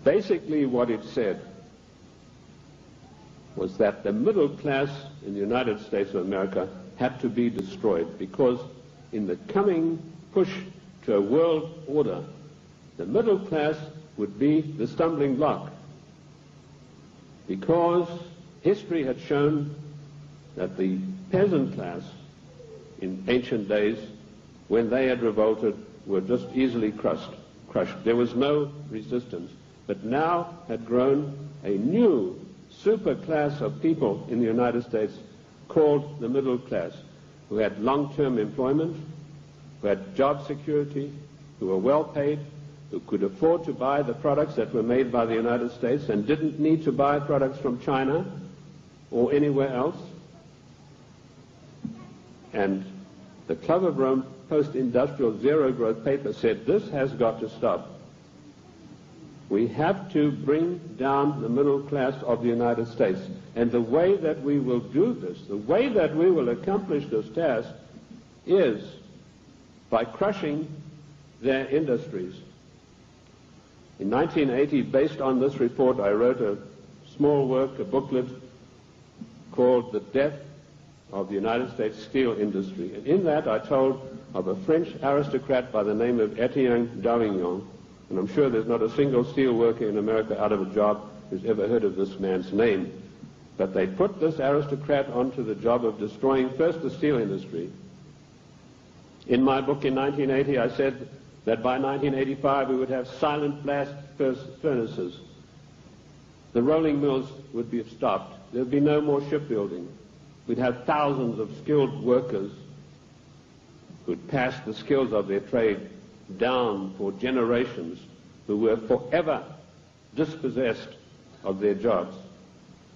Basically what it said was that the middle class in the United States of America had to be destroyed, because in the coming push to a world order, the middle class would be the stumbling block, because history had shown that the peasant class in ancient days, when they had revolted, were just easily crushed. There was no resistance. But now had grown a new super class of people in the United States called the middle class, who had long-term employment, who had job security, who were well paid, who could afford to buy the products that were made by the United States and didn't need to buy products from China or anywhere else. And the Club of Rome post-industrial zero-growth paper said, this has got to stop. We have to bring down the middle class of the United States. And the way that we will do this, the way that we will accomplish this task, is by crushing their industries. In 1980, based on this report, I wrote a small work, a booklet, called The Death of the United States Steel Industry. And in that I told of a French aristocrat by the name of Etienne d'Avignon, and I'm sure there's not a single steel worker in America out of a job who's ever heard of this man's name. But they put this aristocrat onto the job of destroying first the steel industry. In my book in 1980, I said that by 1985 we would have silent blast furnaces. The rolling mills would be stopped. There would be no more shipbuilding. We'd have thousands of skilled workers who'd passed the skills of their trade down for generations, who were forever dispossessed of their jobs.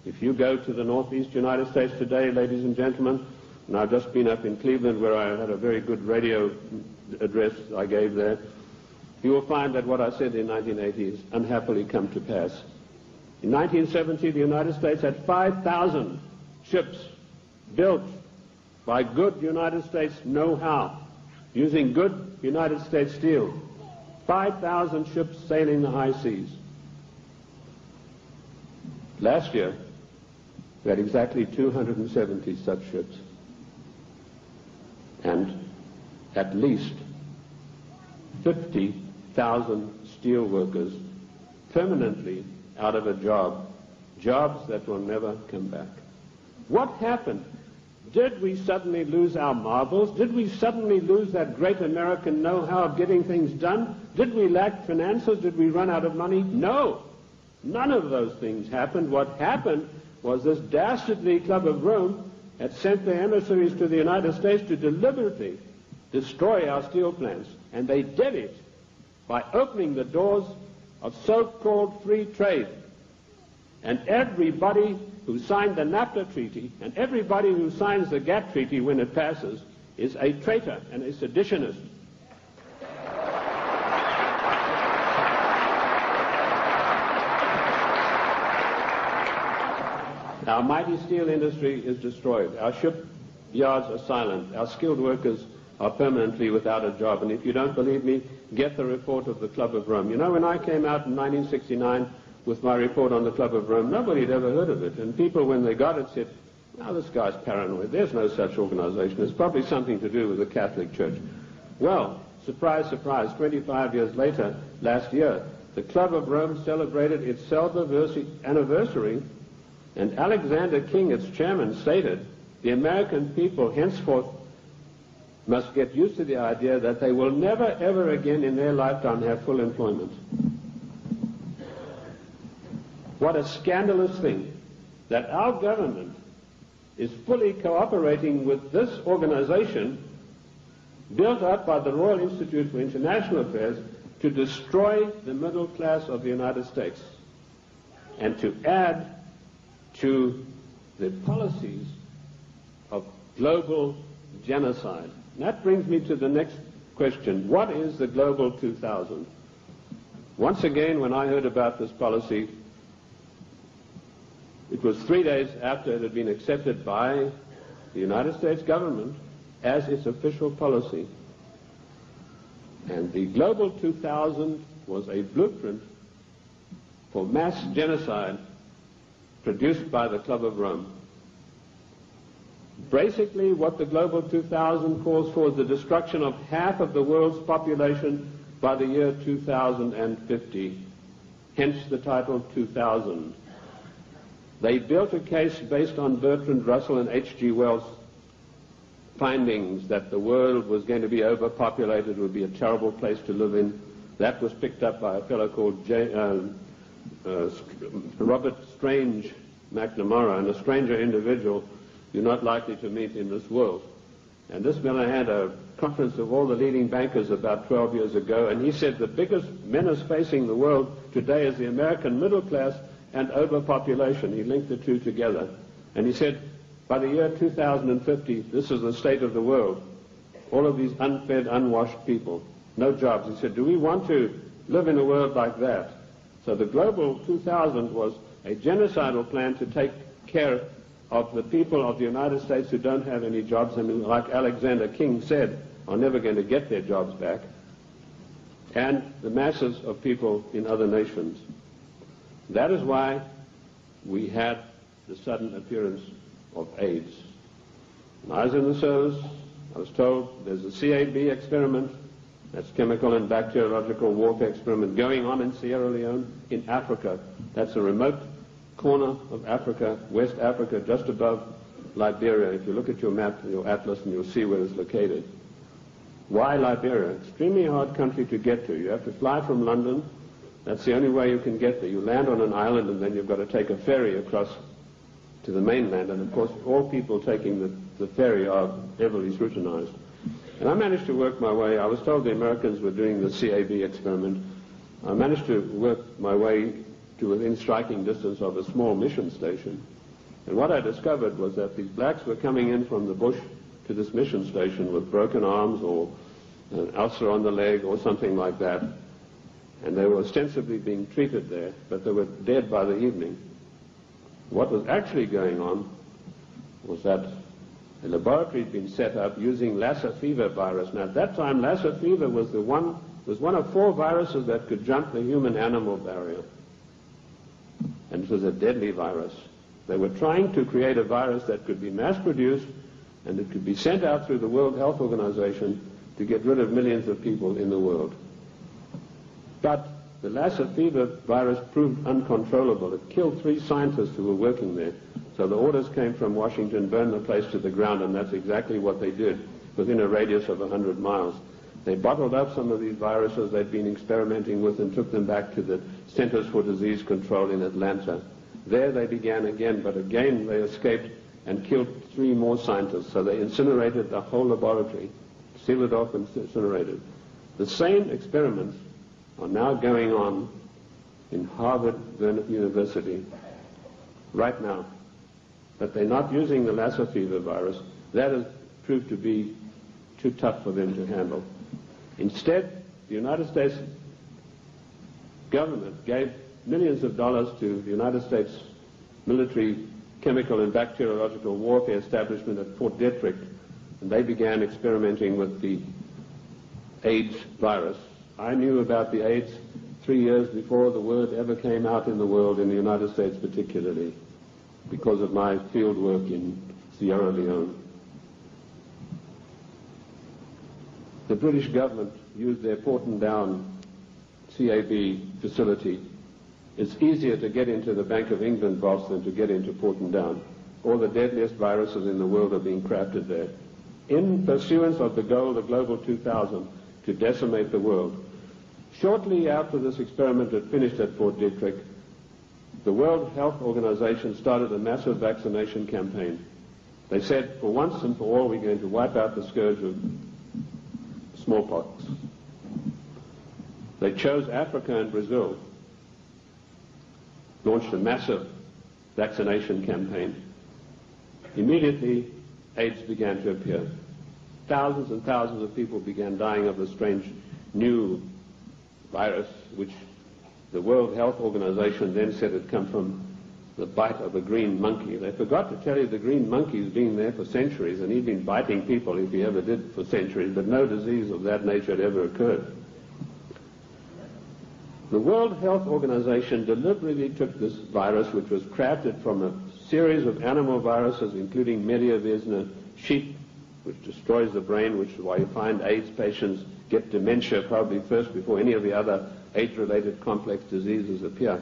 If you go to the northeast United States today, ladies and gentlemen, and I've just been up in Cleveland where I had a very good radio address I gave there, you will find that what I said in 1980 has unhappily come to pass. In 1970, the United States had 5,000 ships built by good United States know-how, using good United States steel. 5,000 ships sailing the high seas. Last year, we had exactly 270 such ships, and at least 50,000 steel workers permanently out of a job, jobs that will never come back. What happened? Did we suddenly lose our marbles? Did we suddenly lose that great American know-how of getting things done? Did we lack finances? Did we run out of money? No. None of those things happened. What happened was this dastardly Club of Rome had sent their emissaries to the United States to deliberately destroy our steel plants. And they did it by opening the doors of so-called free trade. And everybody who signed the NAFTA treaty and everybody who signs the GATT treaty when it passes is a traitor and a seditionist. Our mighty steel industry is destroyed. Our shipyards are silent. Our skilled workers are permanently without a job. And if you don't believe me, get the report of the Club of Rome. You know, when I came out in 1969 with my report on the Club of Rome, nobody had ever heard of it. And people, when they got it, said, "Now this guy's paranoid. There's no such organization. It's probably something to do with the Catholic Church." Well, surprise, surprise, 25 years later, last year, the Club of Rome celebrated its anniversary, and Alexander King, its chairman, stated, "The American people henceforth must get used to the idea that they will never, ever again in their lifetime have full employment." What a scandalous thing that our government is fully cooperating with this organization built up by the Royal Institute for International Affairs to destroy the middle class of the United States and to add to the policies of global genocide. And that brings me to the next question. What is the Global 2000? Once again, when I heard about this policy, it was 3 days after it had been accepted by the United States government as its official policy. And the Global 2000 was a blueprint for mass genocide produced by the Club of Rome. Basically, what the Global 2000 calls for is the destruction of half of the world's population by the year 2050, hence the title 2000. They built a case based on Bertrand Russell and H.G. Wells' findings that the world was going to be overpopulated, would be a terrible place to live in. That was picked up by a fellow called Robert Strange McNamara, and a stranger individual you're not likely to meet in this world. And this fellow had a conference of all the leading bankers about 12 years ago, and he said the biggest menace facing the world today is the American middle class and overpopulation. He linked the two together. And he said, by the year 2050, this is the state of the world. All of these unfed, unwashed people, no jobs. He said, do we want to live in a world like that? So the Global 2000 was a genocidal plan to take care of the people of the United States who don't have any jobs, and like Alexander King said, are never going to get their jobs back, and the masses of people in other nations. That is why we had the sudden appearance of AIDS. When I was in the service, I was told there's a CAB experiment, that's chemical and bacteriological warfare experiment, going on in Sierra Leone, in Africa. That's a remote corner of Africa, West Africa, just above Liberia. If you look at your map, your atlas, and you'll see where it's located. Why Liberia? Extremely hard country to get to. You have to fly from London. That's the only way you can get there. You land on an island, and then you've got to take a ferry across to the mainland. And of course, all people taking the ferry are heavily scrutinized. And I managed to work my way. I was told the Americans were doing the CAB experiment. I managed to work my way to within striking distance of a small mission station. And what I discovered was that these blacks were coming in from the bush to this mission station with broken arms or an ulcer on the leg or something like that. And they were ostensibly being treated there, but they were dead by the evening. What was actually going on was that a laboratory had been set up using Lassa fever virus. Now at that time, Lassa fever was one of 4 viruses that could jump the human-animal barrier. And it was a deadly virus. They were trying to create a virus that could be mass-produced and it could be sent out through the World Health Organization to get rid of millions of people in the world. But the Lassa fever virus proved uncontrollable. It killed 3 scientists who were working there. So the orders came from Washington, burn the place to the ground, and that's exactly what they did within a radius of 100 miles. They bottled up some of these viruses they'd been experimenting with and took them back to the Centers for Disease Control in Atlanta. There they began again, but again they escaped and killed 3 more scientists. So they incinerated the whole laboratory, sealed it off and incinerated. The same experiments are now going on in Harvard University right now. But they're not using the Lassa fever virus. That has proved to be too tough for them to handle. Instead, the United States government gave millions of dollars to the United States military chemical and bacteriological warfare establishment at Fort Detrick, and they began experimenting with the AIDS virus. I knew about the AIDS 3 years before the word ever came out in the world, in the United States particularly, because of my field work in Sierra Leone. The British government used their Porton-Down CAB facility. It's easier to get into the Bank of England vaults than to get into Porton-Down. All the deadliest viruses in the world are being crafted there, in pursuance of the goal, the Global 2000, to decimate the world. Shortly after this experiment had finished at Fort Detrick, the World Health Organization started a massive vaccination campaign. They said, for once and for all, we're going to wipe out the scourge of smallpox. They chose Africa and Brazil, launched a massive vaccination campaign. Immediately, AIDS began to appear. Thousands and thousands of people began dying of the strange new virus, which the World Health Organization then said had come from the bite of a green monkey. They forgot to tell you the green monkey's been there for centuries, and he'd been biting people, if he ever did, for centuries, but no disease of that nature had ever occurred. The World Health Organization deliberately took this virus, which was crafted from a series of animal viruses, including Mediavisna sheep, which destroys the brain, which is why you find AIDS patients get dementia probably first before any of the other AIDS-related complex diseases appear.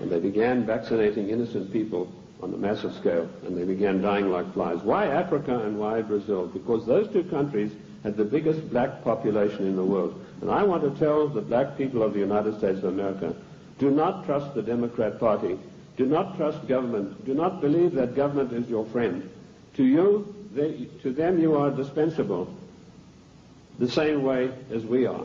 And they began vaccinating innocent people on a massive scale, and they began dying like flies. Why Africa and why Brazil? Because those two countries had the biggest black population in the world. And I want to tell the black people of the United States of America, do not trust the Democrat Party. Do not trust government. Do not believe that government is your friend. To them you are dispensable, the same way as we are.